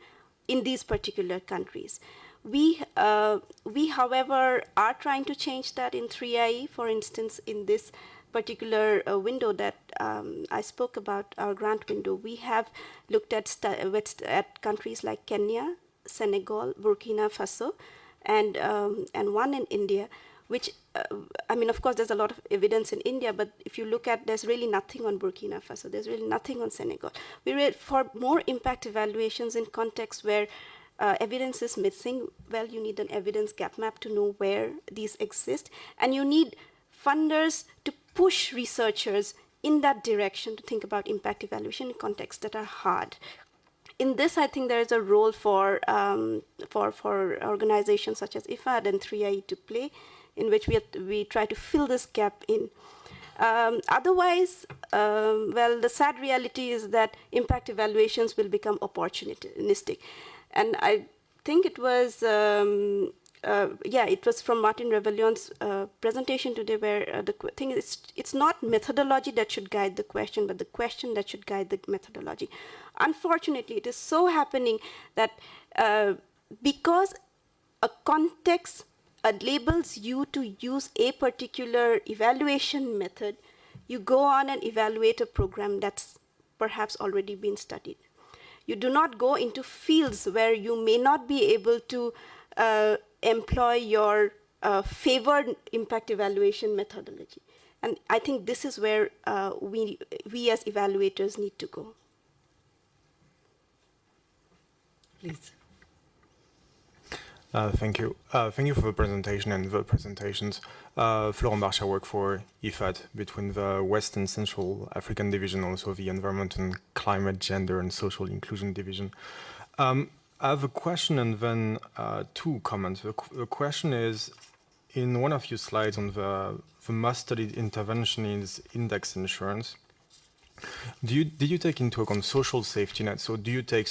in these particular countries. We, however, are trying to change that in 3IE. For instance, in this particular window that I spoke about, our grant window, we have looked at countries like Kenya, Senegal, Burkina Faso, and one in India, which, of course, there's a lot of evidence in India, but if you look at, there's really nothing on Burkina Faso, there's really nothing on Senegal. We read for more impact evaluations in contexts where evidence is missing. Well, you need an evidence gap map to know where these exist, and you need funders to push researchers in that direction to think about impact evaluation in contexts that are hard. in this, I think there is a role for organizations such as IFAD and 3IE to play, in which we try to fill this gap in. Otherwise, well, the sad reality is that impact evaluations will become opportunistic. And I think it was, it was from Martin Revellion's presentation today, where the thing is, it's not methodology that should guide the question, but the question that should guide the methodology. Unfortunately, it is so happening that because a context labels you to use a particular evaluation method, you go on and evaluate a program that's perhaps already been studied. You do not go into fields where you may not be able to employ your favored impact evaluation methodology. And I think this is where we as evaluators need to go. Please. Thank you. Thank you for the presentation and the presentations. Florent Barche, I work for IFAD, between the West and Central African Division, also the Environment and Climate, Gender and Social Inclusion Division. I have a question and then two comments. The question is, in one of your slides on the most studied intervention is index insurance. Did you take into account social safety nets, or do you take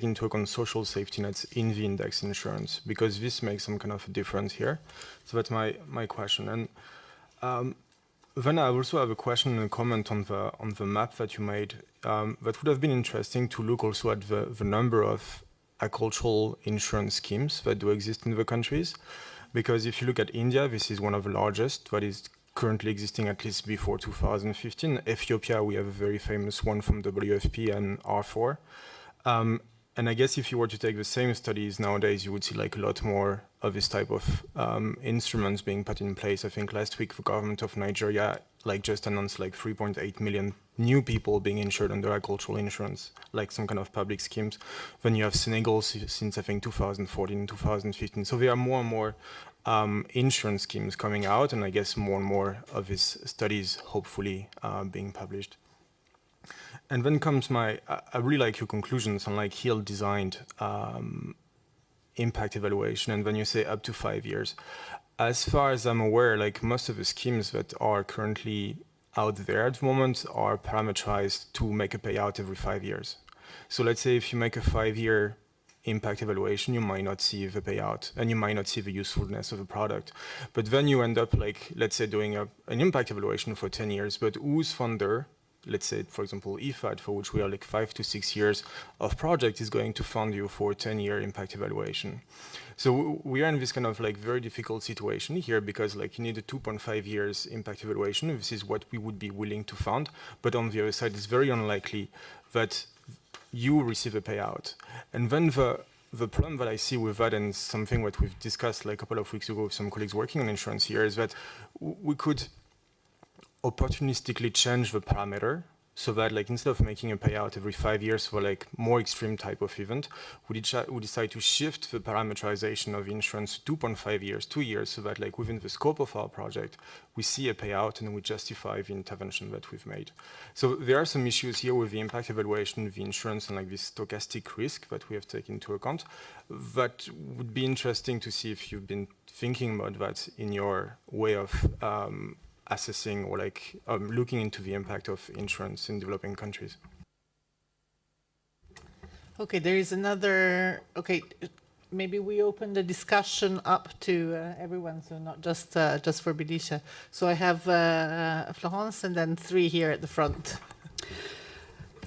into account social safety nets in the index insurance? Because this makes some kind of a difference here. So that's my question. And then I also have a question and a comment on the map that you made. That would have been interesting to look also at the number of agricultural insurance schemes that do exist in the countries. Because if you look at India, this is one of the largest that is currently existing, at least before 2015. Ethiopia, we have a very famous one from WFP and R4. And I guess if you were to take the same studies nowadays, you would see like a lot more of this type of instruments being put in place. I think last week the government of Nigeria just announced like 3.8 million new people being insured under agricultural insurance, like some kind of public schemes. Then you have Senegal since I think 2014, 2015. So there are more and more insurance schemes coming out, and I guess more and more of these studies hopefully being published. And then comes I really like your conclusions on like designed impact evaluation, and then you say up to 5 years. As far as I'm aware, like most of the schemes that are currently out there at the moment are parameterized to make a payout every 5 years. So let's say if you make a 5-year impact evaluation, you might not see the payout and you might not see the usefulness of the product. But then you end up like, let's say, doing an impact evaluation for 10 years, but whose funder, let's say, for example, IFAD, for which we are like 5 to 6 years of project, is going to fund you for a 10-year impact evaluation. So we are in this kind of like very difficult situation here, because like you need a 2.5 years impact evaluation. This is what we would be willing to fund. But on the other side, it's very unlikely that you receive a payout. And then the problem that I see with that, and something that we've discussed like a couple of weeks ago with some colleagues working on insurance here, is that we could opportunistically change the parameter so that like instead of making a payout every 5 years for like more extreme type of event, we decide to shift the parameterization of insurance to 2.5 years, 2 years, so that like within the scope of our project, we see a payout and we justify the intervention that we've made. So there are some issues here with the impact evaluation of the insurance and like this stochastic risk that we have taken into account. That would be interesting to see if you've been thinking about that in your way of assessing or like looking into the impact of insurance in developing countries. Okay, there is another, okay, maybe we open the discussion up to everyone, so not just for Bidisha. So I have Florence and then 3 here at the front.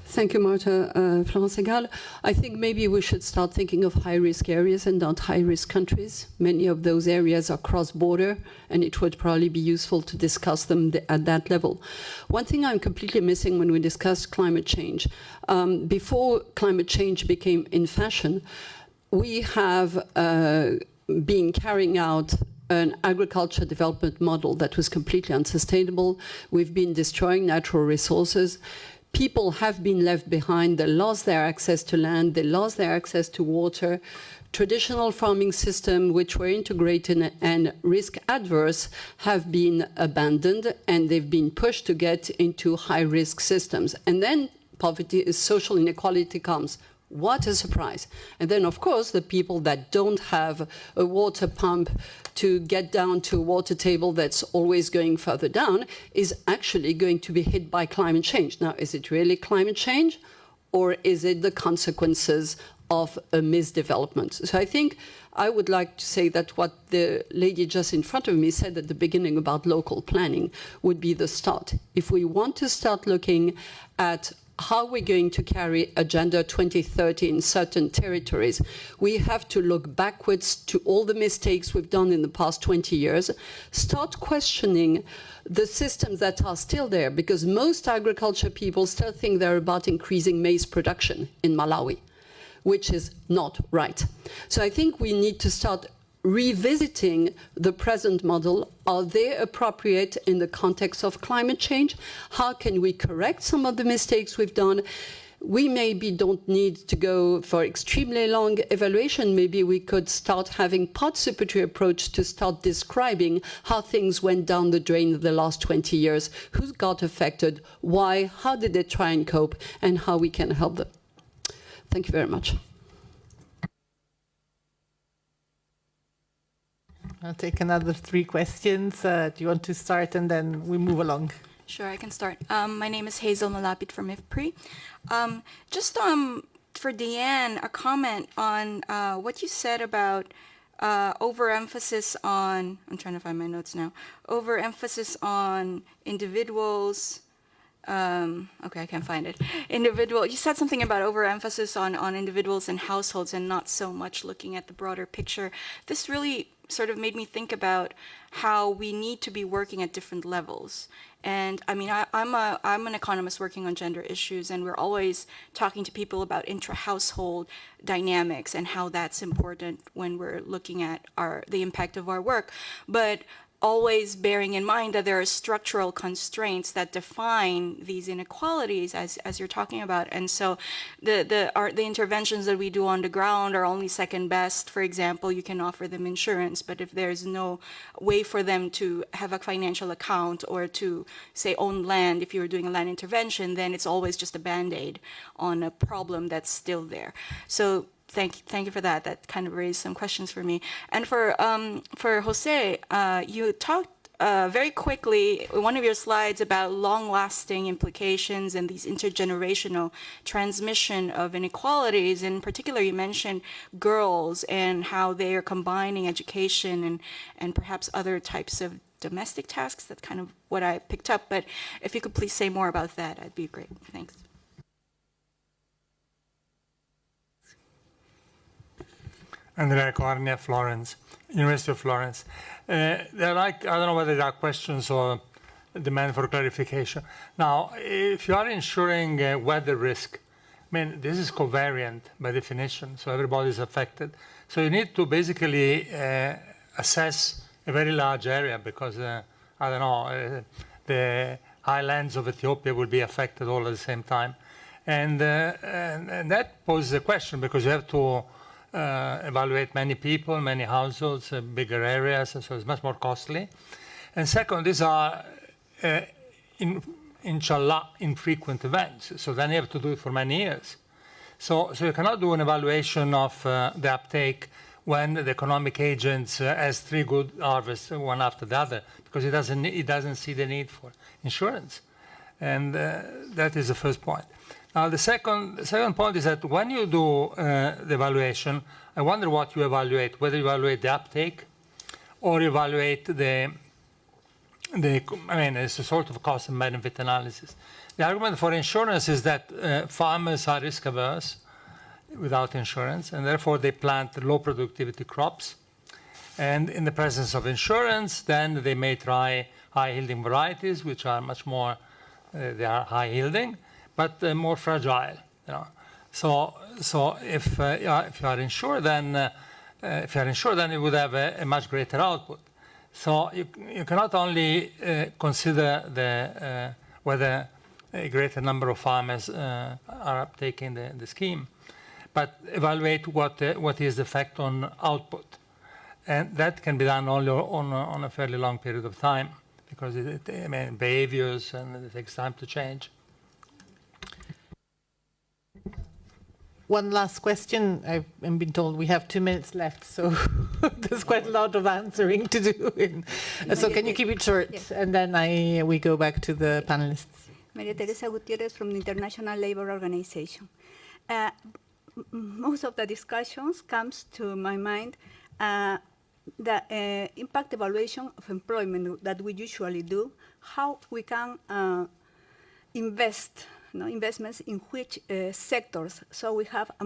Thank you, Marta. Florence Egal. I think maybe we should start thinking of high-risk areas and not high-risk countries. Many of those areas are cross-border, and it would probably be useful to discuss them at that level. One thing I'm completely missing when we discuss climate change, before climate change became in fashion, we have been carrying out an agriculture development model that was completely unsustainable. We've been destroying natural resources. People have been left behind. They lost their access to land. They lost their access to water. Traditional farming systems, which were integrated and risk adverse, have been abandoned, and they've been pushed to get into high-risk systems. And then poverty, social inequality comes. What a surprise. And then, of course, the people that don't have a water pump to get down to a water table that's always going further down is actually going to be hit by climate change. Now, is it really climate change, or is it the consequences of a misdevelopment? So I think I would like to say that what the lady just in front of me said at the beginning about local planning would be the start. If we want to start looking at how we're going to carry Agenda 2030 in certain territories, we have to look backwards to all the mistakes we've done in the past 20 years, start questioning the systems that are still there, because most agriculture people still think they're about increasing maize production in Malawi, which is not right. So I think we need to start revisiting the present model. Are they appropriate in the context of climate change? How can we correct some of the mistakes we've done? We maybe don't need to go for extremely long evaluation. Maybe we could start having participatory approach to start describing how things went down the drain the last 20 years, who got affected, why, how did they try and cope, and how we can help them. Thank you very much. I'll take another 3 questions. Do you want to start and then we move along? Sure, I can start. My name is Hazel Malapit from IFPRI. Just for Deanne, a comment on what you said about overemphasis on, I'm trying to find my notes now, overemphasis on individuals. Okay, I can't find it. You said something about overemphasis on individuals and households and not so much looking at the broader picture. This really sort of made me think about how we need to be working at different levels. And I mean, I'm an economist working on gender issues, and we're always talking to people about intra-household dynamics and how that's important when we're looking at the impact of our work. But always bearing in mind that there are structural constraints that define these inequalities as you're talking about. And so the interventions that we do on the ground are only second best. For example, you can offer them insurance, but if there's no way for them to have a financial account or to, say, own land, if you were doing a land intervention, then it's always just a Band-Aid on a problem that's still there. So Thank you for that. That kind of raised some questions for me. And for Jose, you talked very quickly in one of your slides about long-lasting implications and these intergenerational transmission of inequalities. In particular, you mentioned girls and how they are combining education and perhaps other types of domestic tasks. That's kind of what I picked up. But if you could please say more about that, that'd be great. Thanks. Andrea Cornia, Florence, University of Florence. I don't know whether there are questions or demand for clarification. Now, if you are insuring weather risk, I mean, this is covariant by definition, so everybody is affected. So you need to basically assess a very large area because, I don't know, the highlands of Ethiopia will be affected all at the same time. And that poses a question because you have to evaluate many people, many households, bigger areas, so it's much more costly. And second, these are, inshallah, infrequent events, so then you have to do it for many years. So you cannot do an evaluation of the uptake when the economic agent has 3 good harvests, one after the other, because it doesn't see the need for insurance. And that is the first point. Now, the second point is that when you do the evaluation, I wonder what you evaluate, whether you evaluate the uptake or evaluate I mean, it's a sort of cost and benefit analysis. The argument for insurance is that farmers are risk averse without insurance, and therefore they plant low productivity crops. And in the presence of insurance, then they may try high yielding varieties, which are much more, they are high yielding, but more fragile. You know? So if you are insured, then you would have a much greater output. So you cannot only consider whether a greater number of farmers are uptaking the scheme, but evaluate what is the effect on output, and that can be done only on a fairly long period of time because behaviors and it takes time to change. one last question. I've been told we have 2 minutes left, so there's quite a lot of answering to do. So can you keep it short? Yes. And then we go back to the panelists. Maria Teresa Gutierrez from the International Labour Organization. Most of the discussions comes to my mind the impact evaluation of employment that we usually do, how we can investments in which sectors. So we have a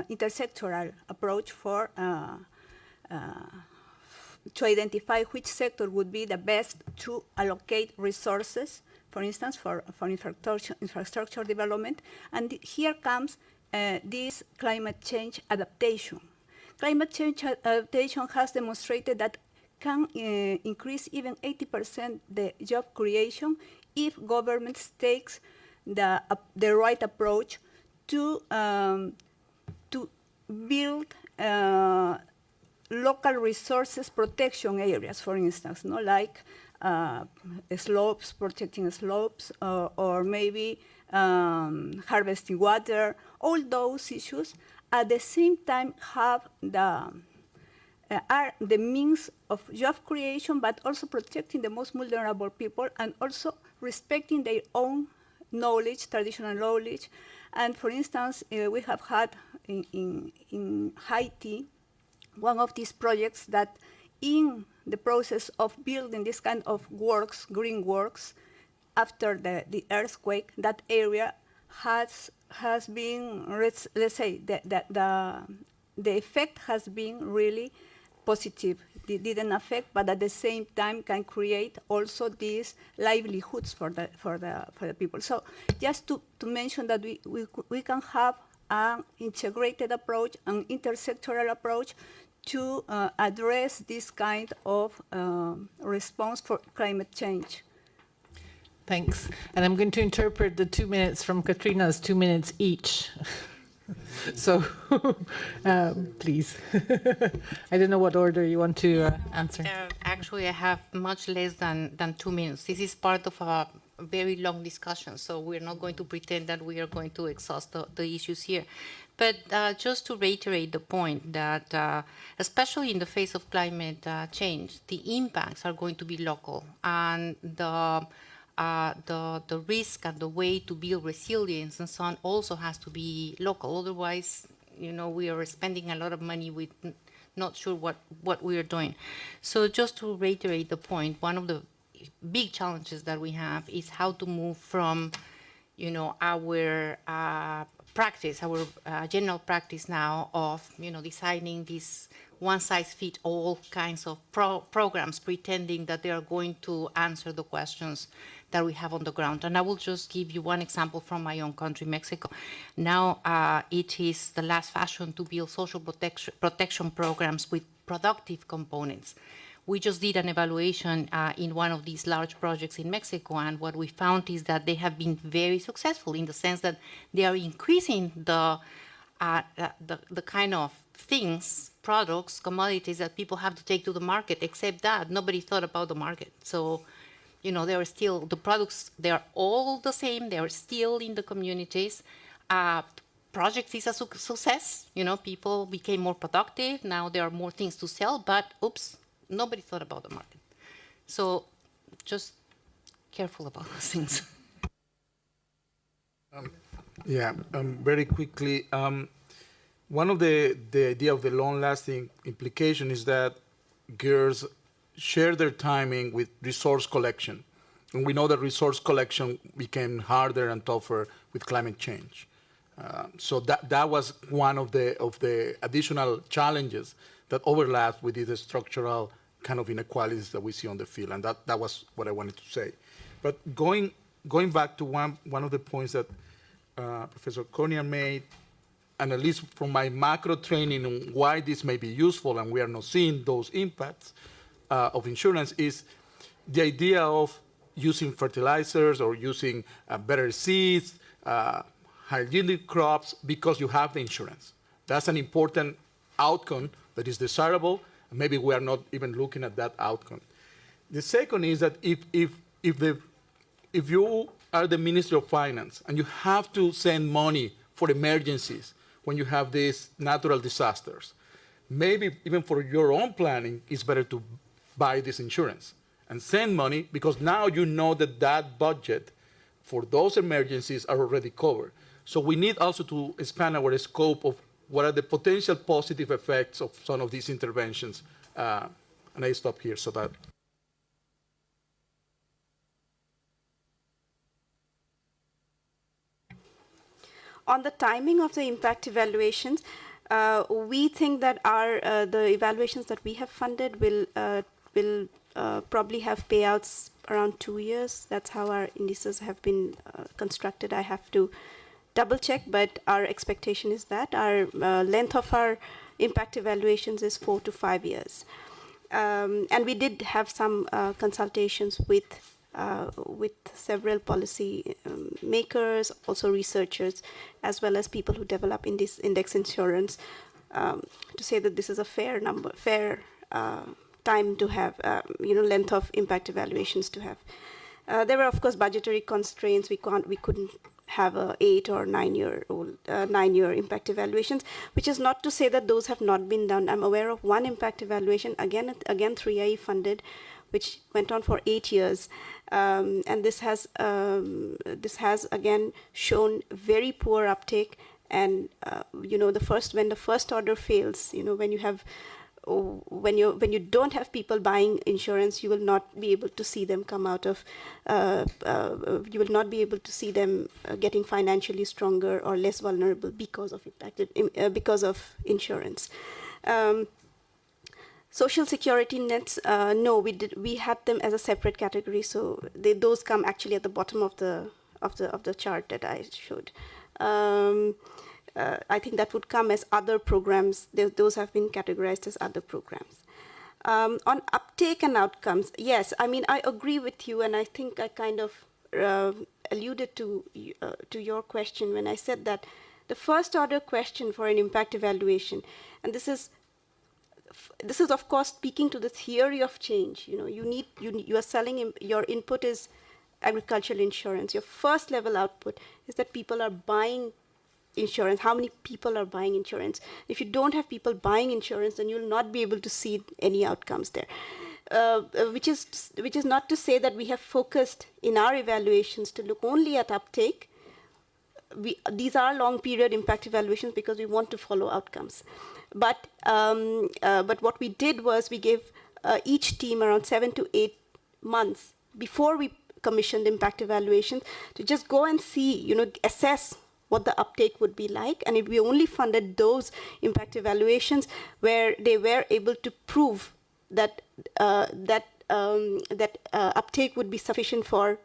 intersectoral approach for to identify which sector would be the best to allocate resources, for instance, for infrastructure development. And here comes this climate change adaptation. Climate change adaptation has demonstrated that can increase even 80% the job creation if governments takes the right approach to build local resources protection areas, for instance, like slopes, protecting slopes, or maybe harvesting water. All those issues at the same time have are the means of job creation, but also protecting the most vulnerable people and also respecting their own knowledge, traditional knowledge. And for instance, we have had in Haiti one of these projects that in the process of building this kind of works, green works, after the earthquake, that area has been, let's say, the effect has been really positive. It didn't affect, but at the same time can create also these livelihoods for the people. So just to mention that we can have an integrated approach, an intersectoral approach to address this kind of response for climate change. Thanks. And I'm going to interpret the 2 minutes from Katrina as 2 minutes each. So please. I don't know what order you want to answer. Actually, I have much less than 2 minutes. This is part of a very long discussion, so we're not going to pretend that we are going to exhaust the issues here. But just to reiterate the point that, especially in the face of climate change, the impacts are going to be local, and the risk and the way to build resilience and so on also has to be local. Otherwise, we are spending a lot of money with not sure what we are doing. So just to reiterate the point, one of the big challenges that we have is how to move from, our practice, our general practice now of, designing these one-size-fits-all kinds of programs, pretending that they are going to answer the questions that we have on the ground. And I will just give you one example from my own country, Mexico. Now it is the last fashion to build social protection programs with productive components. We just did an evaluation in one of these large projects in Mexico, and what we found is that they have been very successful in the sense that they are increasing the kind of things, products, commodities that people have to take to the market. Except that nobody thought about the market. So, there are still the products. They are all the same. They are still in the communities. Project is a success. People became more productive. Now there are more things to sell. But oops. Nobody thought about the market. So just careful about those things. Very quickly, one of the idea of the long-lasting implication is that girls share their timing with resource collection. And we know that resource collection became harder and tougher with climate change. So that was one of the additional challenges that overlaps with the structural kind of inequalities that we see on the field, and that was what I wanted to say. But going back to one of the points that Professor Cornea made, and at least from my macro training on why this may be useful and we are not seeing those impacts of insurance, is the idea of using fertilizers or using better seeds, hygienic crops, because you have the insurance. That's an important outcome that is desirable. Maybe we are not even looking at that outcome. The second is that if you are the Ministry of Finance and you have to send money for emergencies, when you have these natural disasters. Maybe even for your own planning, it's better to buy this insurance and send money, because now you know that that budget for those emergencies are already covered. So we need also to expand our scope of what are the potential positive effects of some of these interventions. And I stop here so that. On the timing of the impact evaluations, we think that the evaluations that we have funded will probably have payouts around 2 years. That's how our indices have been constructed. I have to double check, but our expectation is that our length of our impact evaluations is 4 to 5 years. And we did have some consultations with several policy makers, also researchers, as well as people who develop index insurance, to say that this is a fair time to have, length of impact evaluations to have. There were, of course, budgetary constraints. We couldn't have a 8 or 9 year impact evaluations, which is not to say that those have not been done. I'm aware of one impact evaluation, again 3IE funded, which went on for 8 years, and this has again shown very poor uptake. And when the first order fails, when you don't have people buying insurance, you will not be able to see them come out of. You will not be able to see them getting financially stronger or less vulnerable because of insurance. Social security nets, no, we had them as a separate category, so those come actually at the bottom of the chart that I showed. I think that would come as other programs. Those have been categorized as other programs. On uptake and outcomes, yes, I agree with you, and I think I kind of alluded to your question when I said that the first order question for an impact evaluation, and this is of course speaking to the theory of change. You are selling, your input is agricultural insurance. Your first level output is that people are buying insurance. How many people are buying insurance? If you don't have people buying insurance, then you'll not be able to see any outcomes there. Which is not to say that we have focused in our evaluations to look only at uptake. These are long period impact evaluations because we want to follow outcomes. But what we did was we gave each team around 7 to 8 months before we commissioned impact evaluations to just go and see, assess what the uptake would be like. And if we only funded those impact evaluations where they were able to prove that uptake would be sufficient for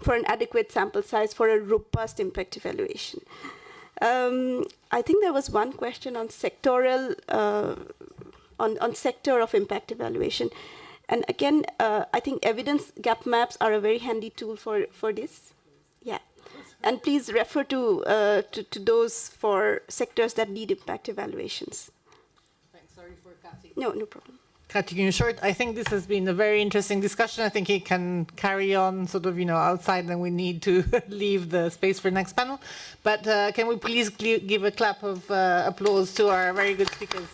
an adequate sample size for a robust impact evaluation. I think there was one question on sectoral, on sector of impact evaluation. And again, I think evidence gap maps are a very handy tool for this. Yeah. And please refer to those for sectors that need impact evaluations. Thanks, sorry for cutting. No problem. Cutting you short, I think this has been a very interesting discussion. I think it can carry on sort of, outside, and we need to leave the space for next panel. But can we please give a clap of applause to our very good speakers?